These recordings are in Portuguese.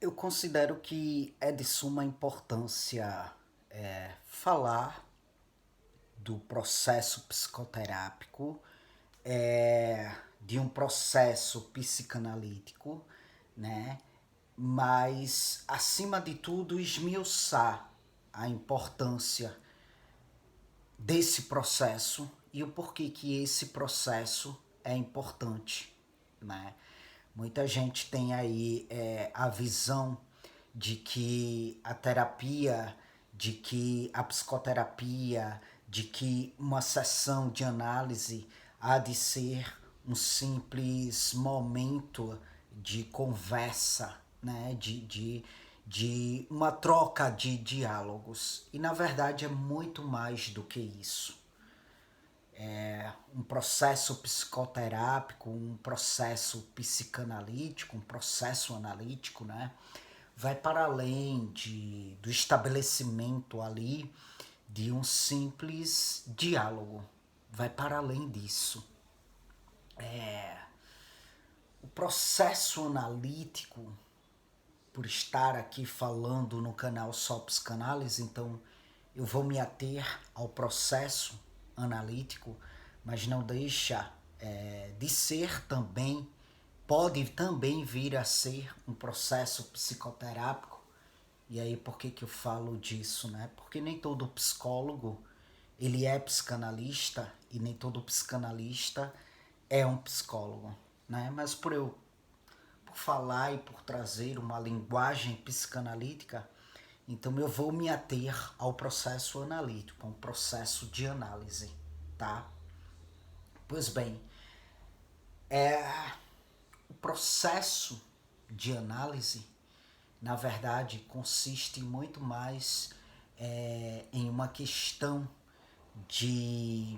Eu considero que é de suma importância falar do processo psicoterápico, de um processo psicanalítico, né? Mas, acima de tudo, esmiuçar a importância desse processo e o porquê que esse processo é importante, né? Muita gente tem aí a visão de que a terapia, de que a psicoterapia, de que uma sessão de análise há de ser um simples momento de conversa, né? De uma troca de diálogos. E na verdade é muito mais do que isso. Um processo psicoterápico, um processo psicanalítico, um processo analítico, né? Vai para além do estabelecimento ali de um simples diálogo. Vai para além disso. O processo analítico, por estar aqui falando no canal Só Psicanálise, então eu vou me ater ao processo analítico, mas não deixa de ser também, pode também vir a ser um processo psicoterápico. E aí por que eu falo disso, né? Porque nem todo psicólogo ele é psicanalista e nem todo psicanalista é um psicólogo, né? Mas por falar e por trazer uma linguagem psicanalítica, então eu vou me ater ao processo analítico, um processo de análise, tá? Pois bem, o processo de análise, na verdade, consiste muito mais em uma questão de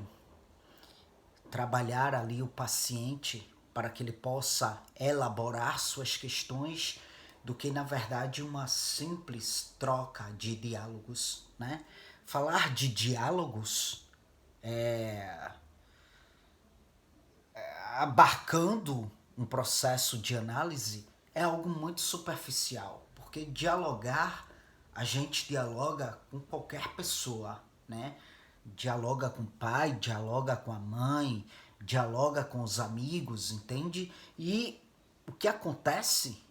trabalhar ali o paciente para que ele possa elaborar suas questões do que, na verdade, uma simples troca de diálogos, né? Falar de diálogos abarcando um processo de análise é algo muito superficial, porque dialogar, a gente dialoga com qualquer pessoa, né? Dialoga com o pai, dialoga com a mãe, dialoga com os amigos, entende? E o que acontece,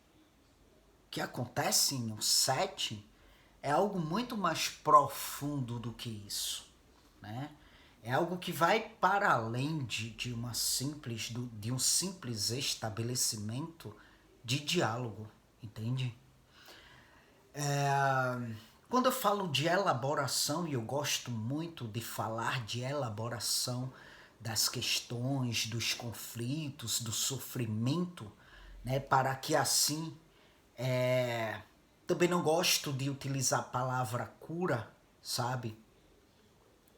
em um set é algo muito mais profundo do que isso, né? É algo que vai para além de um simples estabelecimento de diálogo, entende? Quando eu falo de elaboração, e eu gosto muito de falar de elaboração das questões, dos conflitos, do sofrimento, né, para que assim também não gosto de utilizar a palavra cura, sabe?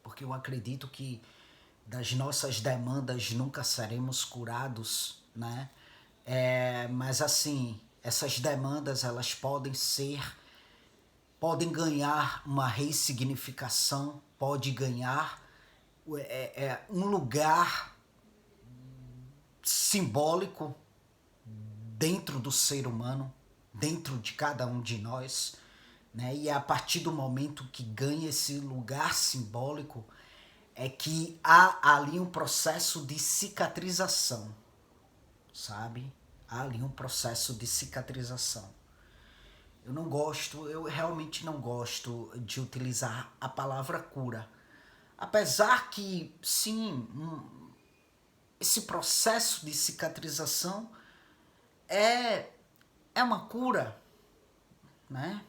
Porque eu acredito que das nossas demandas nunca seremos curados, né? Mas assim, essas demandas elas podem ganhar uma ressignificação, pode ganhar um lugar simbólico dentro do ser humano, dentro de cada um de nós, né? E é a partir do momento que ganha esse lugar simbólico é que há ali um processo de cicatrização, sabe? Há ali um processo de cicatrização. Eu realmente não gosto de utilizar a palavra cura. Apesar que, sim, esse processo de cicatrização é, é uma cura, né?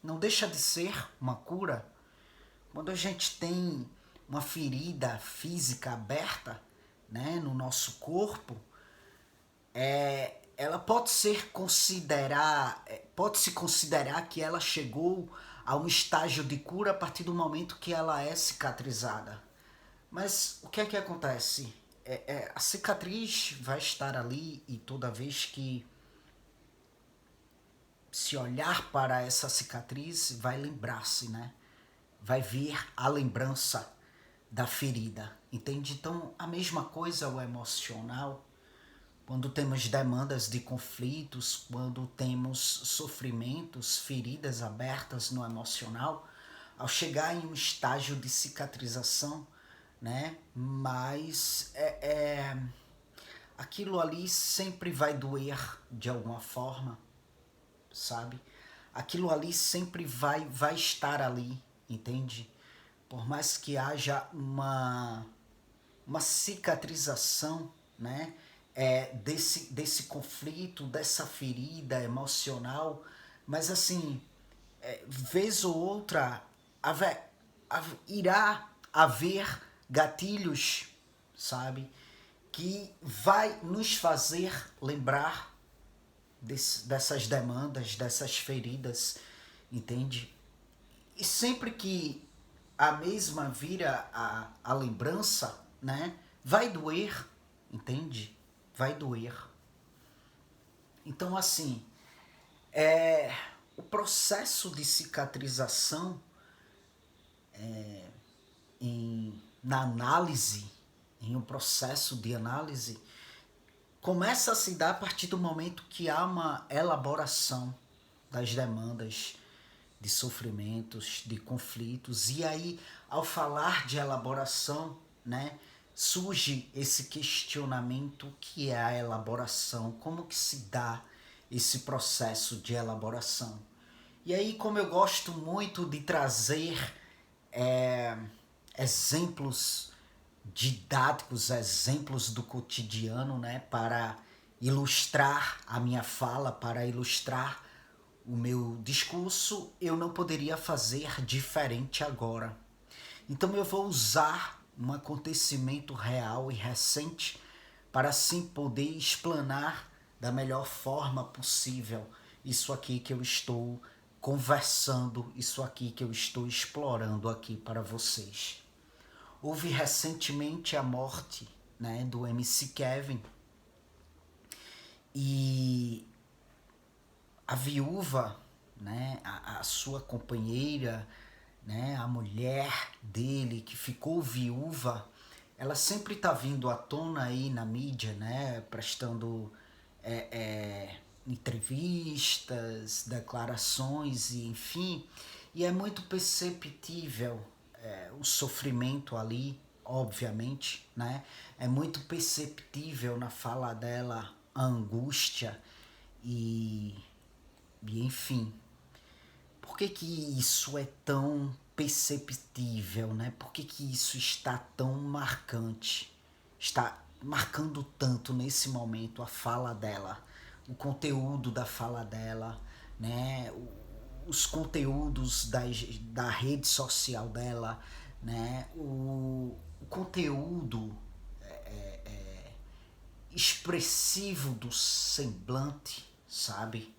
Não deixa de ser uma cura. Quando a gente tem uma ferida física aberta, né, no nosso corpo, ela pode se considerar que ela chegou a um estágio de cura a partir do momento que ela é cicatrizada. Mas o que é que acontece? A cicatriz vai estar ali e toda vez que se olhar para essa cicatriz vai lembrar-se, né? Vai vir a lembrança da ferida, entende? Então a mesma coisa é o emocional. quando temos demandas de conflitos, quando temos sofrimentos, feridas abertas no emocional, ao chegar em um estágio de cicatrização, né? Mas aquilo ali sempre vai doer de alguma forma, sabe? Aquilo ali sempre vai estar ali, entende? Por mais que haja uma cicatrização, né? Desse conflito, dessa ferida emocional, mas assim, vez ou outra irá haver gatilhos, sabe? Que vai nos fazer lembrar dessas demandas, dessas feridas, entende? E sempre que a mesma vira a lembrança, né? Vai doer, entende? Vai doer. Então, assim, o processo de cicatrização na análise, em um processo de análise, começa a se dar a partir do momento que há uma elaboração das demandas, de sofrimentos, de conflitos. E aí, ao falar de elaboração, né, surge esse questionamento que é a elaboração, como que se dá esse processo de elaboração. E aí, como eu gosto muito de trazer exemplos didáticos, exemplos do cotidiano, né, para ilustrar a minha fala, para ilustrar o meu discurso, eu não poderia fazer diferente agora. Então eu vou usar um acontecimento real e recente para assim poder explanar da melhor forma possível isso aqui que eu estou conversando, isso aqui que eu estou explorando aqui para vocês. Houve recentemente a morte, né, do MC Kevin, e a viúva, né, a sua companheira, né, a mulher dele que ficou viúva, ela sempre está vindo à tona aí na mídia, né, prestando entrevistas, declarações e enfim, e é muito perceptível o sofrimento ali, obviamente, né? É muito perceptível na fala dela a angústia e enfim. Por que isso é tão perceptível, né? Por que isso está tão marcante? Está marcando tanto nesse momento a fala dela, o conteúdo da fala dela, né? Os conteúdos da rede social dela, né? O conteúdo expressivo do semblante, sabe?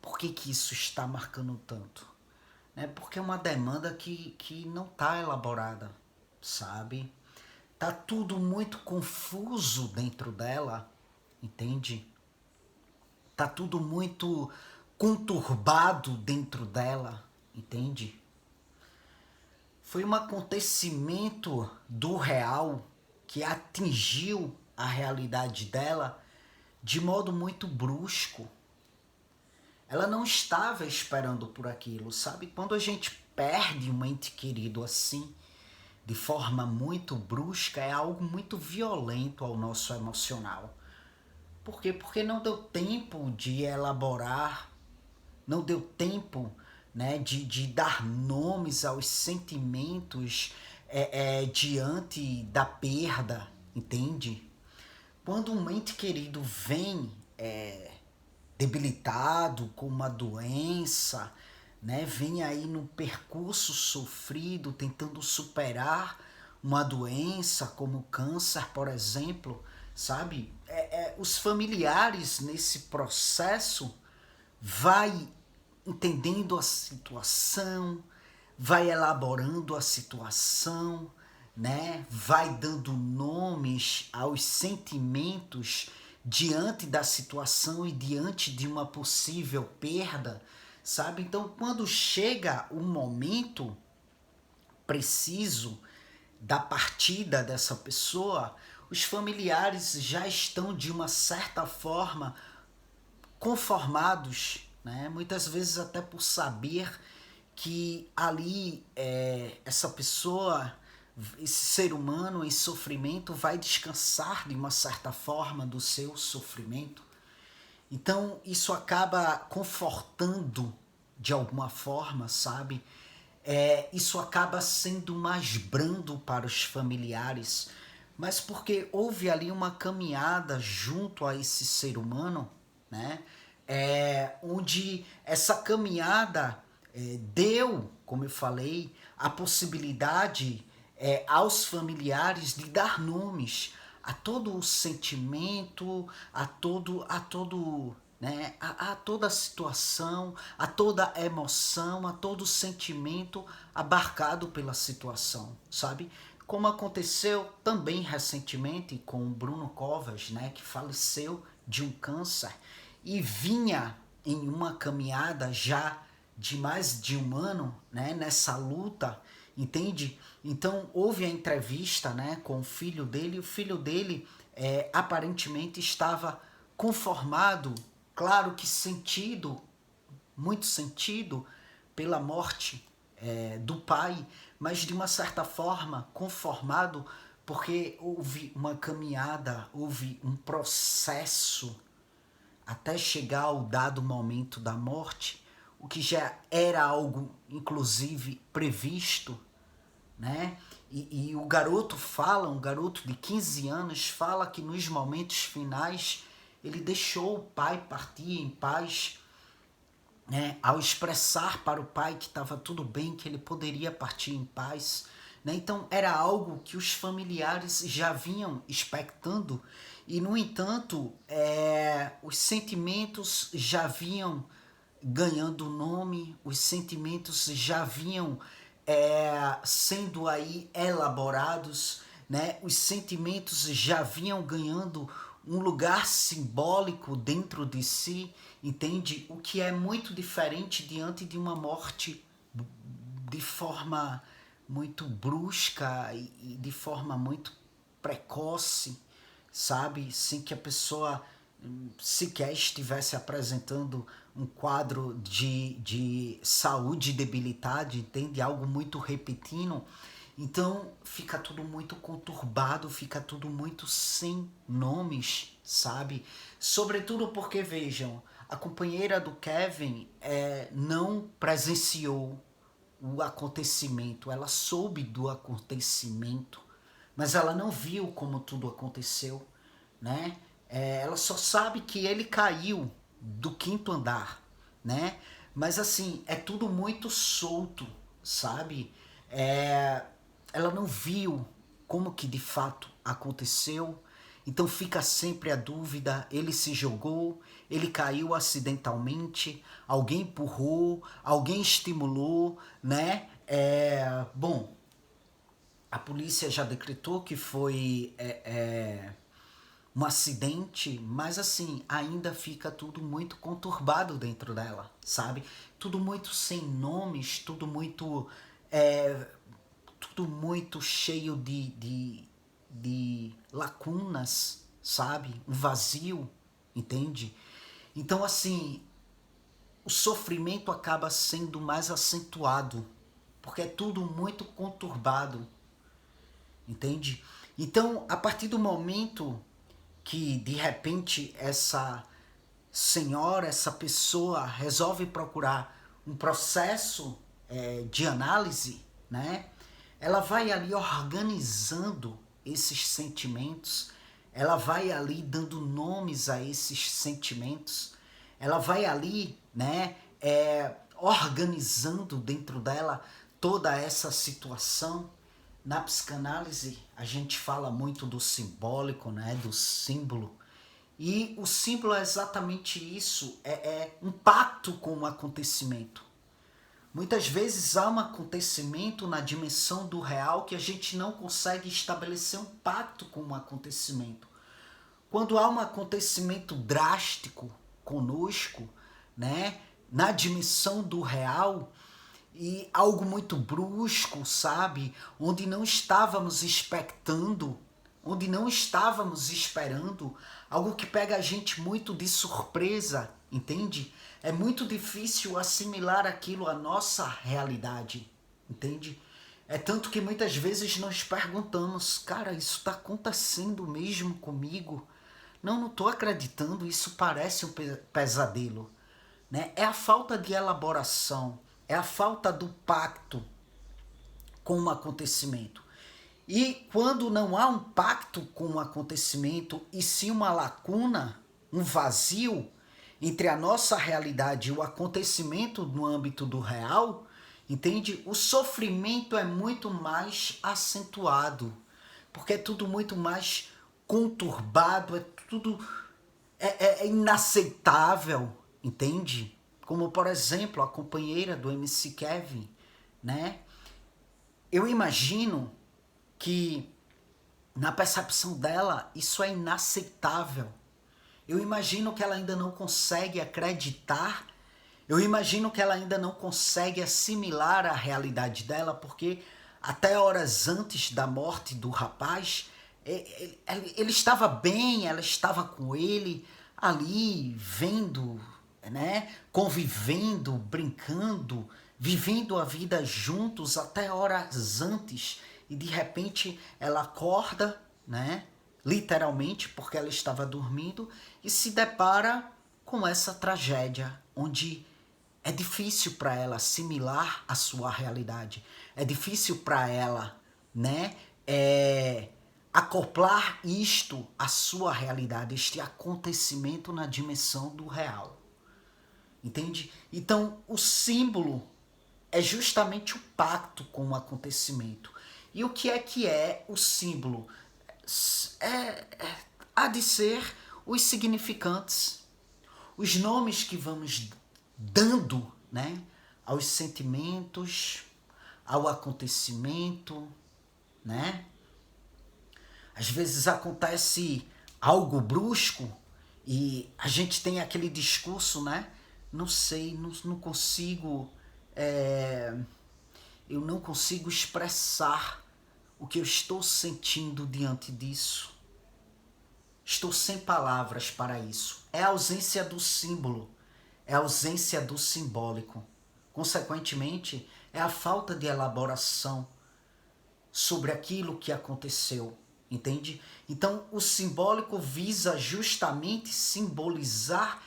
Por que isso está marcando tanto? Porque é uma demanda que não está elaborada, sabe? Tá tudo muito confuso dentro dela, entende? Tá tudo muito conturbado dentro dela, entende? Foi um acontecimento do real que atingiu a realidade dela de modo muito brusco. Ela não estava esperando por aquilo, sabe? Quando a gente perde um ente querido assim, de forma muito brusca, é algo muito violento ao nosso emocional. Por quê? Porque não deu tempo de elaborar, não deu tempo, né, de dar nomes aos sentimentos diante da perda, entende? Quando um ente querido vem debilitado, com uma doença, né, vem aí num percurso sofrido, tentando superar uma doença como câncer, por exemplo, sabe? Os familiares nesse processo vai entendendo a situação, vai elaborando a situação, né? Vai dando nomes aos sentimentos diante da situação e diante de uma possível perda, sabe? Então, quando chega o momento preciso da partida dessa pessoa, os familiares já estão de uma certa forma conformados, né? Muitas vezes até por saber que ali essa pessoa, esse ser humano em sofrimento vai descansar de uma certa forma do seu sofrimento. Então isso acaba confortando de alguma forma, sabe? Isso acaba sendo mais brando para os familiares, mas porque houve ali uma caminhada junto a esse ser humano, né? Onde essa caminhada deu, como eu falei, a possibilidade aos familiares de dar nomes a todo o sentimento, né, a toda a situação, a toda a emoção, a todo o sentimento abarcado pela situação, sabe? Como aconteceu também recentemente com o Bruno Covas, né, que faleceu de um câncer e vinha em uma caminhada já de mais de um ano, né, nessa luta, entende? Então houve a entrevista, né, com o filho dele, e o filho dele aparentemente estava conformado, claro que sentido, muito sentido pela morte do pai, mas de uma certa forma conformado porque houve uma caminhada, houve um processo até chegar ao dado momento da morte, o que já era algo inclusive previsto, né? E o garoto fala, um garoto de 15 anos fala que nos momentos finais ele deixou o pai partir em paz, né? Ao expressar para o pai que estava tudo bem, que ele poderia partir em paz, né? Então era algo que os familiares já vinham expectando e, no entanto, os sentimentos já vinham ganhando nome, os sentimentos já vinham sendo aí elaborados, né? Os sentimentos já vinham ganhando um lugar simbólico dentro de si, entende? O que é muito diferente diante de uma morte de forma muito brusca e de forma muito precoce, sabe? Sem que a pessoa sequer estivesse apresentando um quadro de saúde debilitada, entende? Algo muito repentino. Então fica tudo muito conturbado, fica tudo muito sem nomes, sabe? Sobretudo porque, vejam, a companheira do Kevin não presenciou o acontecimento, ela soube do acontecimento, mas ela não viu como tudo aconteceu, né? Ela só sabe que ele caiu do quinto andar, né? Mas assim, é tudo muito solto, sabe? Ela não viu como que de fato aconteceu, então fica sempre a dúvida, ele se jogou, ele caiu acidentalmente, alguém empurrou, alguém estimulou, né? Bom, a polícia já decretou que foi um acidente, mas assim, ainda fica tudo muito conturbado dentro dela, sabe? Tudo muito sem nomes, tudo muito cheio de lacunas, sabe? Um vazio, entende? Então, assim, o sofrimento acaba sendo mais acentuado, porque é tudo muito conturbado, entende? Então, a partir do momento que, de repente, essa senhora, essa pessoa resolve procurar um processo de análise, né? Ela vai ali organizando esses sentimentos, ela vai ali dando nomes a esses sentimentos, ela vai ali, né, organizando dentro dela toda essa situação. Na psicanálise, a gente fala muito do simbólico, né, do símbolo. E o símbolo é exatamente isso, é um pacto com o acontecimento. Muitas vezes há um acontecimento na dimensão do real que a gente não consegue estabelecer um pacto com o acontecimento. Quando há um acontecimento drástico conosco, né, na dimensão do real, e algo muito brusco, sabe, onde não estávamos expectando, onde não estávamos esperando, algo que pega a gente muito de surpresa, entende? É muito difícil assimilar aquilo à nossa realidade, entende? É tanto que muitas vezes nós perguntamos, cara, isso está acontecendo mesmo comigo? Não estou acreditando, isso parece um pesadelo. Né? É a falta de elaboração, é a falta do pacto com o acontecimento. E quando não há um pacto com o acontecimento, e sim uma lacuna, um vazio entre a nossa realidade e o acontecimento no âmbito do real, entende? O sofrimento é muito mais acentuado, porque é tudo muito mais conturbado, é tudo é inaceitável, entende? Como, por exemplo, a companheira do MC Kevin, né? Eu imagino que na percepção dela isso é inaceitável. Eu imagino que ela ainda não consegue acreditar, eu imagino que ela ainda não consegue assimilar a realidade dela, porque até horas antes da morte do rapaz, ele estava bem, ela estava com ele ali, vendo, né, convivendo, brincando, vivendo a vida juntos até horas antes, e de repente ela acorda, né, literalmente, porque ela estava dormindo, e se depara com essa tragédia, onde é difícil para ela assimilar a sua realidade. É difícil para ela, né, acoplar isto à sua realidade, este acontecimento na dimensão do real. Entende? Então, o símbolo é justamente o pacto com o acontecimento. E o que é o símbolo? Há de ser os significantes, os nomes que vamos dando, né, aos sentimentos, ao acontecimento, né? Às vezes acontece algo brusco e a gente tem aquele discurso, né? Não sei, não consigo, eu não consigo expressar o que eu estou sentindo diante disso. Estou sem palavras para isso. É a ausência do símbolo, é a ausência do simbólico. Consequentemente, é a falta de elaboração sobre aquilo que aconteceu, entende? Então, o simbólico visa justamente simbolizar,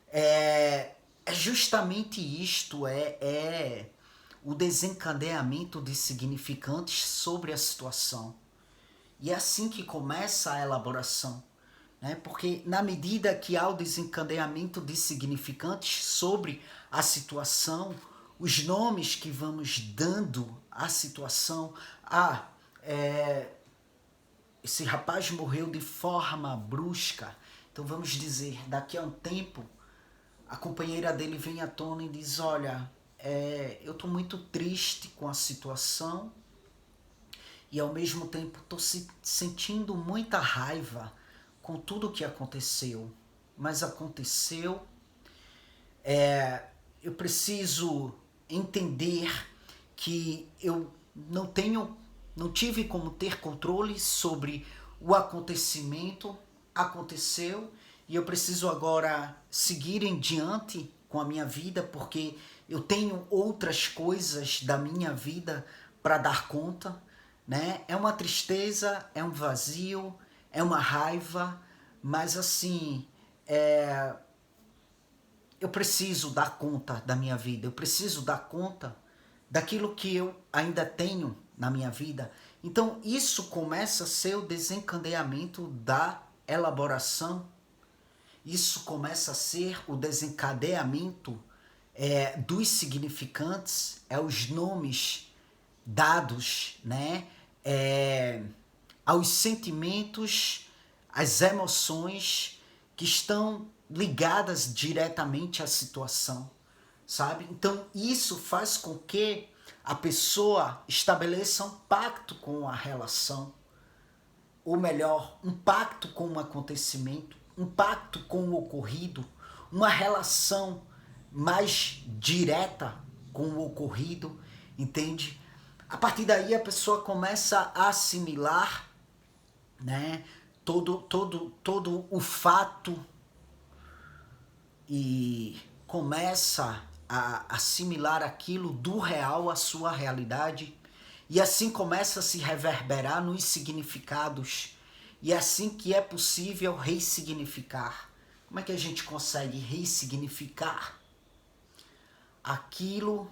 é justamente isto, é o desencadeamento de significantes sobre a situação. E é assim que começa a elaboração, né? Porque na medida que há o desencadeamento de significantes sobre a situação, os nomes que vamos dando à situação, esse rapaz morreu de forma brusca, então vamos dizer, daqui a um tempo, a companheira dele vem à tona e diz, olha, eu estou muito triste com a situação, e ao mesmo tempo estou sentindo muita raiva com tudo o que aconteceu. Mas aconteceu, eu preciso entender que eu não tive como ter controle sobre o acontecimento, aconteceu, e eu preciso agora seguir em diante com a minha vida, porque eu tenho outras coisas da minha vida para dar conta, né? É uma tristeza, é um vazio, é uma raiva, mas assim, eu preciso dar conta da minha vida, eu preciso dar conta daquilo que eu ainda tenho na minha vida. Então isso começa a ser o desencadeamento da elaboração, isso começa a ser o desencadeamento dos significantes, os nomes dados, né, aos sentimentos, às emoções que estão ligadas diretamente à situação, sabe? Então isso faz com que a pessoa estabeleça um pacto com a relação, ou melhor, um pacto com o acontecimento, um pacto com o ocorrido, uma relação mais direta com o ocorrido, entende? A partir daí a pessoa começa a assimilar né? Todo o fato e começa a assimilar aquilo do real à sua realidade e assim começa a se reverberar nos significados e é assim que é possível ressignificar. Como é que a gente consegue ressignificar aquilo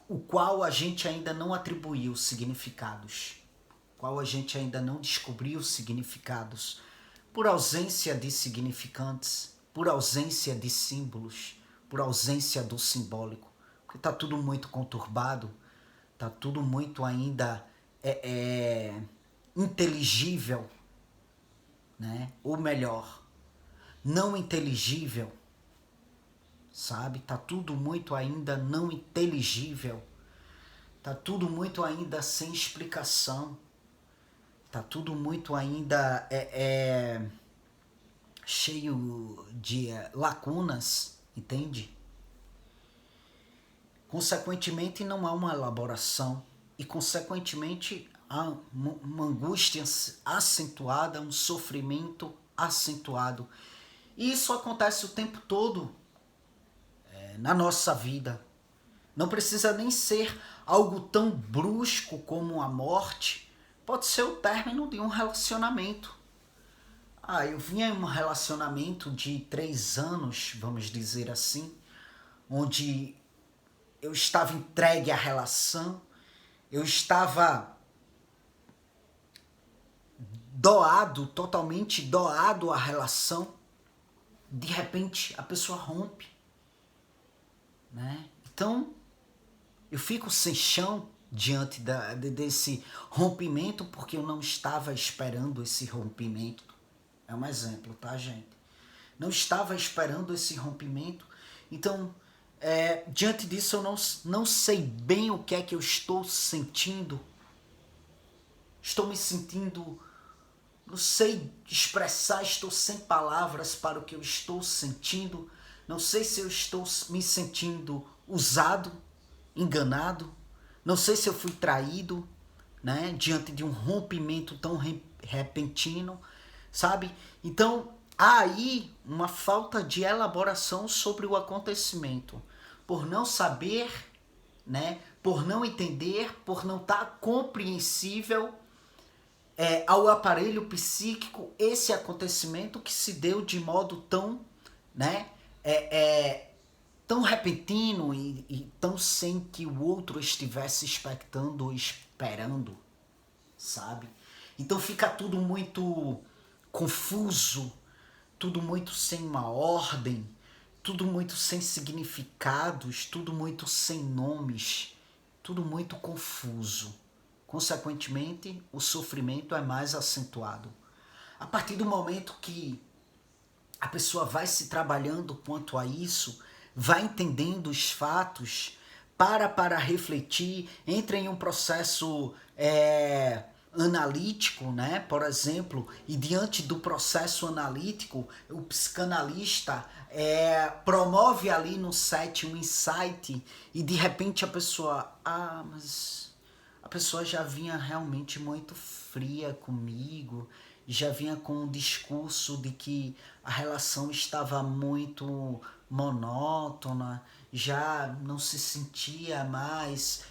o qual a gente ainda não atribuiu significados, qual a gente ainda não descobriu significados, por ausência de significantes, por ausência de símbolos, por ausência do simbólico, porque está tudo muito conturbado, está tudo muito ainda inteligível, né? Ou melhor, não inteligível, sabe? Tá tudo muito ainda não inteligível, tá tudo muito ainda sem explicação, tá tudo muito ainda cheio de lacunas, entende? Consequentemente, não há uma elaboração e, consequentemente, há uma angústia acentuada, um sofrimento acentuado. E isso acontece o tempo todo na nossa vida. Não precisa nem ser algo tão brusco como a morte. Pode ser o término de um relacionamento. Eu vinha em um relacionamento de 3 anos, vamos dizer assim, onde eu estava entregue à relação, eu estava doado, totalmente doado à relação. De repente, a pessoa rompe, né? Então, eu fico sem chão diante desse rompimento porque eu não estava esperando esse rompimento. É um exemplo, tá, gente? Não estava esperando esse rompimento. Então, diante disso, eu não sei bem o que é que eu estou sentindo. Estou me sentindo... Não sei expressar, estou sem palavras para o que eu estou sentindo. Não sei se eu estou me sentindo usado, enganado. Não sei se eu fui traído, né, diante de um rompimento tão repentino, sabe? Então, há aí uma falta de elaboração sobre o acontecimento. Por não saber, né, por não entender, por não estar compreensível ao aparelho psíquico esse acontecimento que se deu de modo tão, né, tão repentino e tão sem que o outro estivesse expectando ou esperando, sabe? Então fica tudo muito confuso, tudo muito sem uma ordem, tudo muito sem significados, tudo muito sem nomes, tudo muito confuso. Consequentemente, o sofrimento é mais acentuado. A partir do momento que a pessoa vai se trabalhando quanto a isso, vai entendendo os fatos, para refletir, entra em um processo analítico, né? Por exemplo, e diante do processo analítico, o psicanalista promove ali no set um insight e de repente a pessoa, mas a pessoa já vinha realmente muito fria comigo, já vinha com um discurso de que a relação estava muito monótona, já não se sentia mais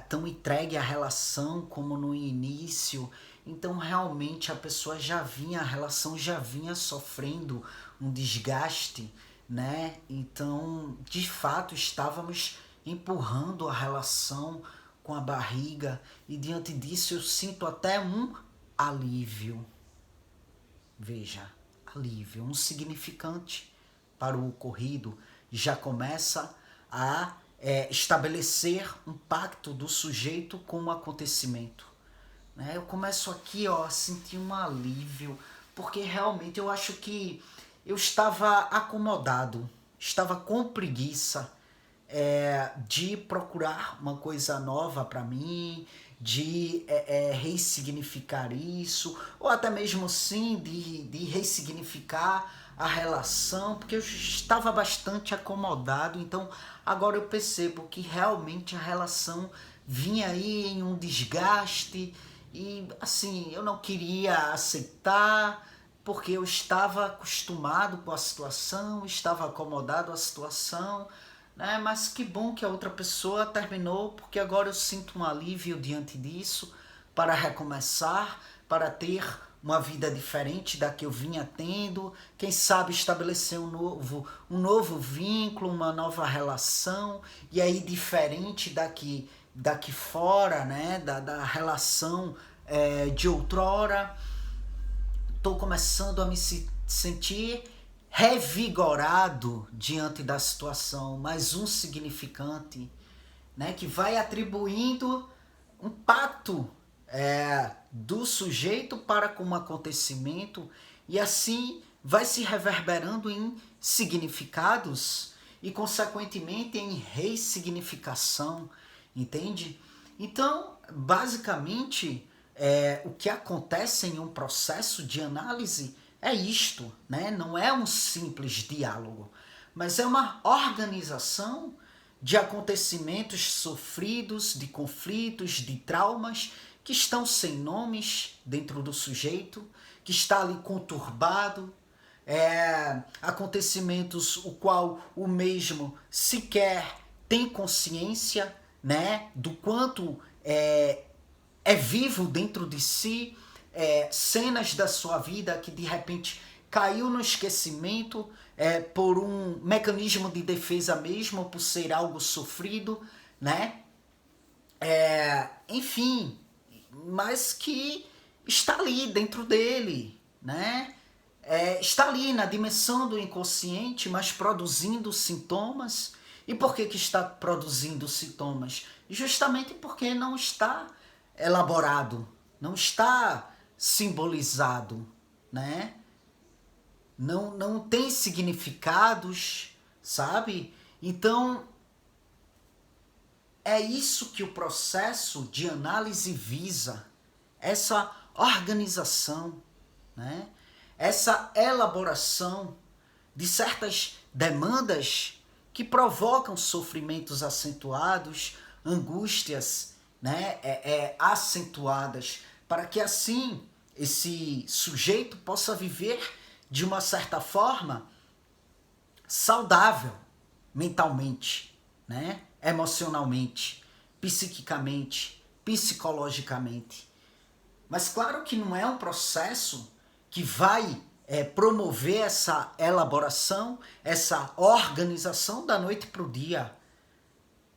tão entregue à relação como no início. Então realmente a pessoa a relação já vinha sofrendo um desgaste, né? Então de fato estávamos empurrando a relação com a barriga e diante disso eu sinto até um alívio. Veja, alívio, um significante para o ocorrido, já começa a estabelecer um pacto do sujeito com o acontecimento. Né? Eu começo aqui a sentir um alívio, porque realmente eu acho que eu estava acomodado, estava com preguiça de procurar uma coisa nova para mim, de ressignificar isso, ou até mesmo sim de ressignificar a relação, porque eu estava bastante acomodado. Então agora eu percebo que realmente a relação vinha aí em um desgaste e assim, eu não queria aceitar porque eu estava acostumado com a situação, estava acomodado à situação, né? Mas que bom que a outra pessoa terminou, porque agora eu sinto um alívio diante disso, para recomeçar, para ter uma vida diferente da que eu vinha tendo, quem sabe estabelecer um novo vínculo, uma nova relação, e aí diferente daqui fora, né, da relação de outrora. Estou começando a me sentir revigorado diante da situação, mais um significante, né, que vai atribuindo um pacto do sujeito para com o acontecimento, e assim vai se reverberando em significados e, consequentemente, em ressignificação, entende? Então, basicamente, o que acontece em um processo de análise é isto, né? Não é um simples diálogo, mas é uma organização de acontecimentos sofridos, de conflitos, de traumas que estão sem nomes dentro do sujeito, que está ali conturbado, acontecimentos o qual o mesmo sequer tem consciência, né, do quanto é vivo dentro de si, cenas da sua vida que de repente caiu no esquecimento por um mecanismo de defesa mesmo, por ser algo sofrido, né? Enfim, mas que está ali dentro dele, né? Está ali na dimensão do inconsciente, mas produzindo sintomas. E por que está produzindo sintomas? Justamente porque não está elaborado, não está simbolizado, né? Não tem significados, sabe? Então, é isso que o processo de análise visa, essa organização, né? Essa elaboração de certas demandas que provocam sofrimentos acentuados, angústias, né? Acentuadas, para que assim esse sujeito possa viver de uma certa forma saudável mentalmente, né? Emocionalmente, psiquicamente, psicologicamente. Mas claro que não é um processo que vai promover essa elaboração, essa organização da noite para o dia.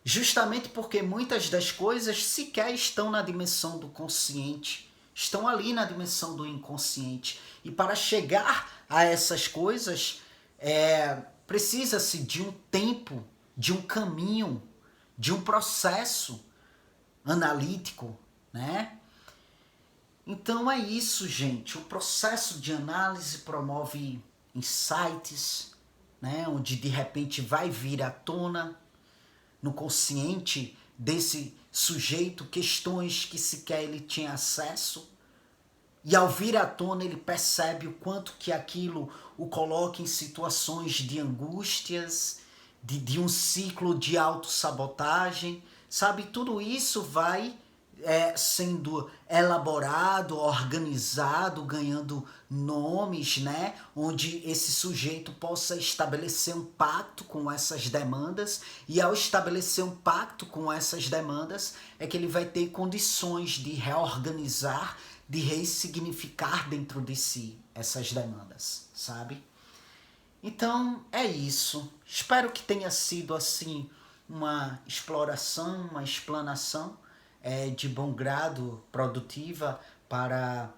Justamente porque muitas das coisas sequer estão na dimensão do consciente, estão ali na dimensão do inconsciente. E para chegar a essas coisas, precisa-se de um tempo, de um caminho, de um processo analítico, né? Então é isso, gente. O processo de análise promove insights, né? Onde de repente vai vir à tona no consciente desse sujeito questões que sequer ele tinha acesso. E ao vir à tona ele percebe o quanto que aquilo o coloca em situações de angústias, de um ciclo de autossabotagem, sabe? Tudo isso vai sendo elaborado, organizado, ganhando nomes, né? Onde esse sujeito possa estabelecer um pacto com essas demandas, e ao estabelecer um pacto com essas demandas é que ele vai ter condições de reorganizar, de ressignificar dentro de si essas demandas, sabe? Então é isso. Espero que tenha sido assim uma exploração, uma explanação de bom grado, produtiva para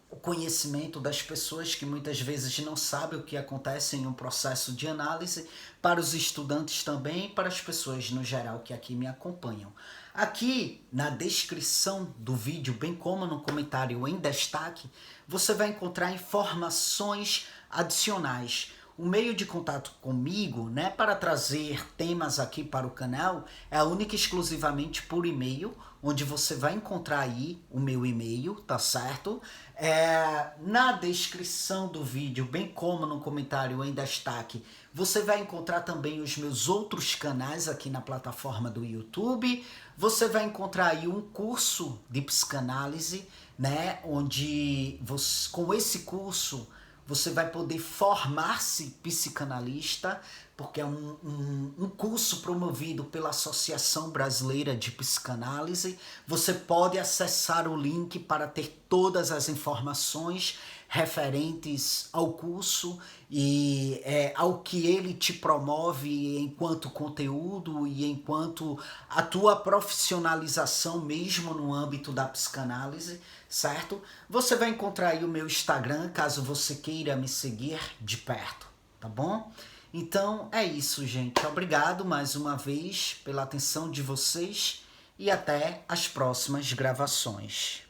o conhecimento das pessoas que muitas vezes não sabem o que acontece em um processo de análise, para os estudantes também, para as pessoas no geral que aqui me acompanham. Aqui na descrição do vídeo, bem como no comentário em destaque, você vai encontrar informações adicionais, o meio de contato comigo, né, para trazer temas aqui para o canal, é única e exclusivamente por e-mail, onde você vai encontrar aí o meu e-mail, tá certo? Na descrição do vídeo, bem como no comentário em destaque, você vai encontrar também os meus outros canais aqui na plataforma do YouTube. Você vai encontrar aí um curso de psicanálise, né, onde você, com esse curso você vai poder formar-se psicanalista, porque é um curso promovido pela Associação Brasileira de Psicanálise. Você pode acessar o link para ter todas as informações referentes ao curso e ao que ele te promove enquanto conteúdo e enquanto a tua profissionalização mesmo no âmbito da psicanálise, certo? Você vai encontrar aí o meu Instagram, caso você queira me seguir de perto, tá bom? Então é isso, gente. Obrigado mais uma vez pela atenção de vocês e até as próximas gravações.